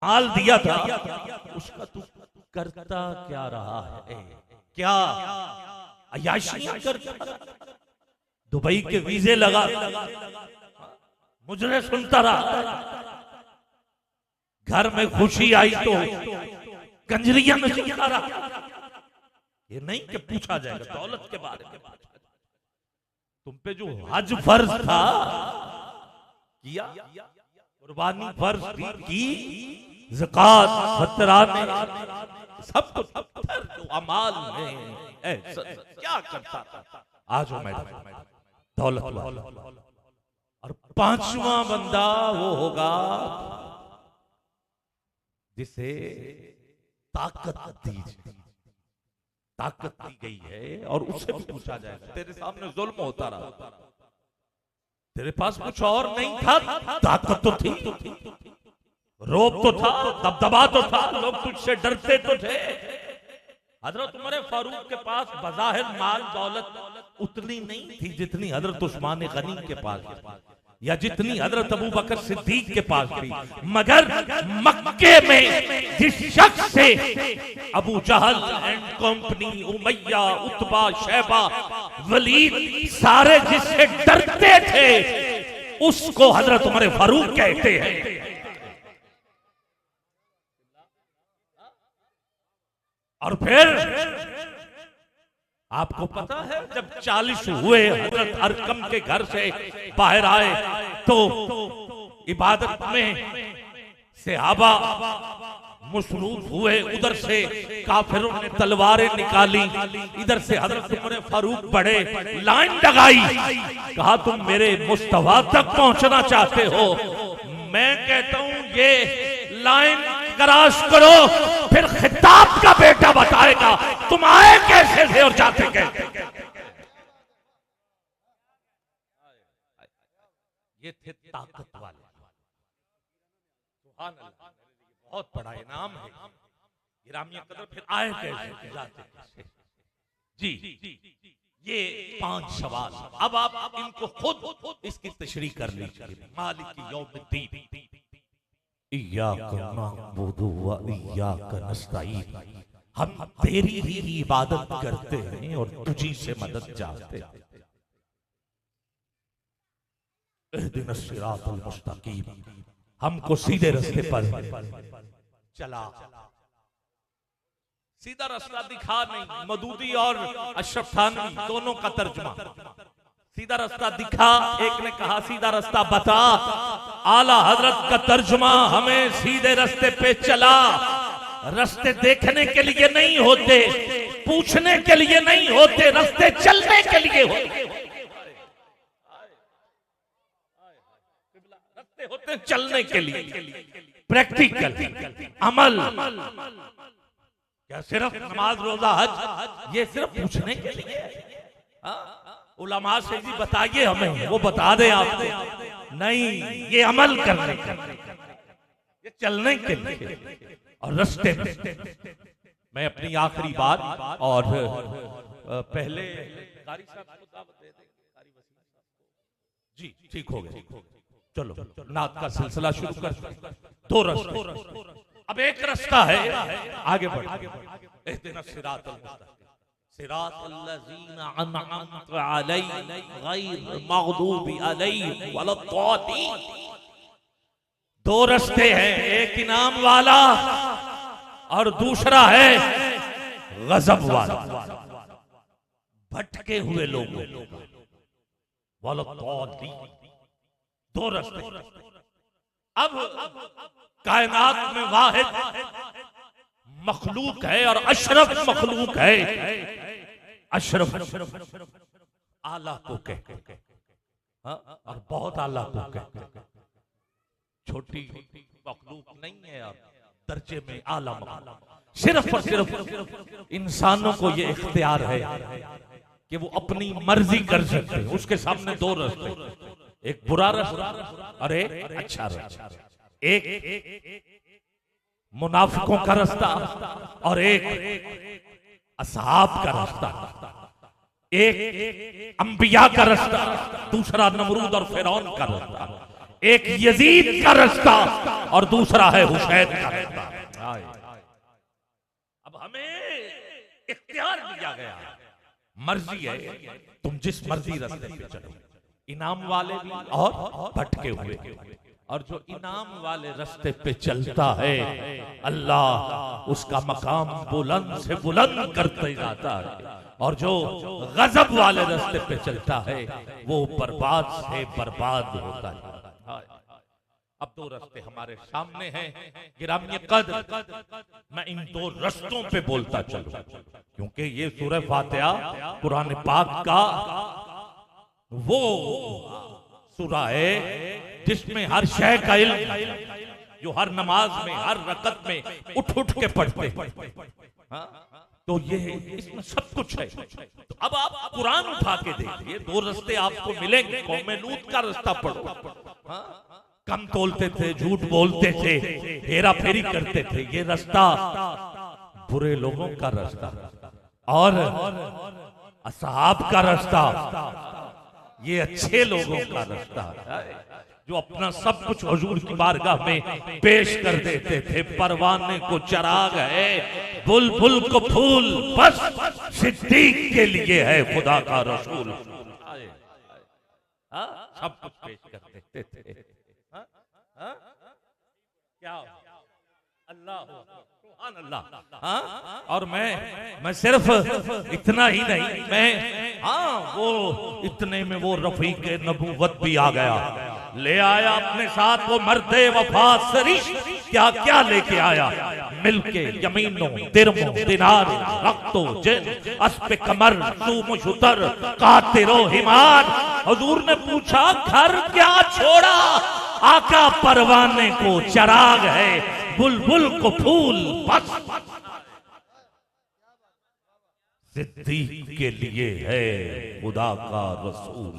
माल दिया था उसका तू करता क्या रहा है? क्या अय्याशियां करता? दुबई के वीजे लगा मुझे सुनता रहा। घर में खुशी आई तो कंजरियां में सिखा रहा। ये नहीं कि पूछा जाएगा दौलत के बारे में। तुम पे जो हज फर्ज था किया, कुर्बानी फर्ज थी की, ज़कात फतराने सब कुछ जो अमाल में क्या करता था। आज मैं दौलत वाला। और पांचवा बंदा वो होगा जिसे ताकत दी गई है और उससे भी पूछा जाएगा। तेरे सामने जुल्म होता रहा, तेरे पास कुछ और नहीं था, ताकत तो थी, रोब तो था, दबदबा तो था, लोग तुझसे डरते तो थे। हजरत उमर फारूक के पास बज़ाहिर माल दौलत उतनी नहीं थी जितनी हजरत उस्मान गनी के पास या जितनी हजरत अबू बकर सिद्दीक के पास थी। मगर मक्के में जिस शख्स से अबू जहल and company, Umayya, Utba, Shaiba, Waleed सारे जिससे डरते थे उसको हजरत उमर फारूक कहते हैं। और फिर आपको पता है जब 40 हुए हजरत अरकम के घर से बाहर आए तो इबादत में सहाबा मसरूफ हुए। उधर से काफिरों ने तलवारें निकाली, इधर से हजरत उमर फारूक बढ़े, लाइन लगाई, कहा तुम मेरे मुस्तफा तक पहुंचना चाहते हो, मैं कहता हूं ये लाइन क्रॉस करो, फिर खिताब का बेटा बताएगा तुम आए कैसे थे और जाते कैसे। ये थे ताकत वाले। सुभान अल्लाह, बहुत बड़ा इनाम है। गिरामिया कदर फिर आए कैसे जाते कैसे। जी ये 5 सवाल अब आप इनको खुद इसकी तशरीह कर लीजिए। मालिक यौमिद्दीन, इय्याका नअबुदु व इय्याका नस्तईन, हम तेरी ही इबादत करते हैं और तुझी से मदद चाहते हैं। इहदिनस सिरातल मुस्तकीम, हमको सीधे रास्ते पर चला। सीधा रास्ता दिखा नहीं। मदूदी और अशरफ थानवी दोनों का तर्जुमा, सीधा रास्ता दिखा, एक ने कहा सीधा रास्ता बता। आला हजरत का तर्जुमा हमें सीधे रास्ते पे चला। रास्ते देखने के लिए नहीं होते, पूछने के लिए नहीं होते, रास्ते चलने के लिए होते। रास्ते होते चलने के लिए, प्रैक्टिकल अमल। क्या सिर्फ नमाज रोजा हज ये सिर्फ पूछने के लिए? उलमा से जी बताइए हमें, वो बता दे आपको। नहीं, ये अमल करने के लिए, ये चलने के लिए और रास्ते में। मैं अपनी आखिरी बात और पहले कारी साहब को दावत दे दें। जी ठीक हो गया, चलो नात का सिलसिला शुरू कर। 2 रास्ते, अब एक रास्ता है आगे बढ़। इहदिनस सिरातल मुस्तकीम सिरातल लज़ीना अनअमत अलैहिम गैर मग़दूबि अलैहिम वलद्दालीन। 2 रास्ते हैं, एक इनाम वाला और दूसरा है गजब वाला। भटके हुए लोगों, वलद्दालीन, 2 रास्ते। अब कायनात में वाहिद मखलूक है और अशरफ मखलूक है। अशरफ आला को कहते हैं और बहुत आला को कहते हैं। छोटी मखलूक नहीं है और दर्जे में आला मखलूक। सिर्फ और सिर्फ इंसानों को ये इख्तियार है कि वो अपनी मर्जी कर सकते हैं। उसके सामने 2 रास्ते, एक बुरा रास्ता और एक अच्छा रास्ता। एक मुनाफिकों का रास्ता और एक असहाब का रास्ता। एक अंबिया का रास्ता, दूसरा नमरूद और फिरौन का रास्ता। एक यजीद का रास्ता और दूसरा है हुसैन का रास्ता। अब हमें इख्तियार दिया गया, मर्जी है, तुम जिस मर्जी रास्ते पे चलो, इनाम वाले भी और भटके हुए। और जो इनाम वाले रास्ते पे चलता है, अल्लाह उसका मकाम बुलंद से बुलंद करते जाता है। और जो गजब वाले रास्ते पे चलता है, वो बर्बाद से बर्बाद होता है। अब दो रास्ते हमारे सामने हैं गिरामी कद्र, मैं इन दो रास्तों पे बोलता चलूं, क्योंकि ये सूरह फातिहा कुरान पाक का वो सूरा है जिसमें हर शय का इल्म, जो हर नमाज में हर रकत में उठ उठ के पढ़ते हैं। तो ये इसमें सब कुछ है। तो अब आप कुरान उठा के देखिए, दो रास्ते आपको मिलेंगे। कौम लूत का रास्ता पढ़ो, कम तोलते थे, झूठ बोलते थे, हेरा फेरी करते थे, ये रास्ता बुरे लोगों का रास्ता। और असहाब का रास्ता ये अच्छे लोगों का रास्ता है, जो अपना सब कुछ हुजूर की बारगाह में पेश कर देते थे। परवाने को चराग है, बुलबुल को फूल, बस सिद्दीक के लिए है खुदा का रसूल। सब कुछ पेश कर देते थे। क्या अल्लाह। और मैं सिर्फ इतना ही नहीं, मैं वो इतने में वो रफीक नबूवत भी आ गया, ले आया अपने साथ वो मर्दे वफा सरिश। क्या क्या लेके आया, मिलके यमीनों दिरमो दिनार रख्तो जिन अस्पे कमर सूम शुतर कातिरो हिमान। हुजूर ने पूछा घर क्या छोड़ा, आका परवाने को चराग है, बुलबुल को फूल, बस सिद्दीक के लिए है खुदा का रसूल।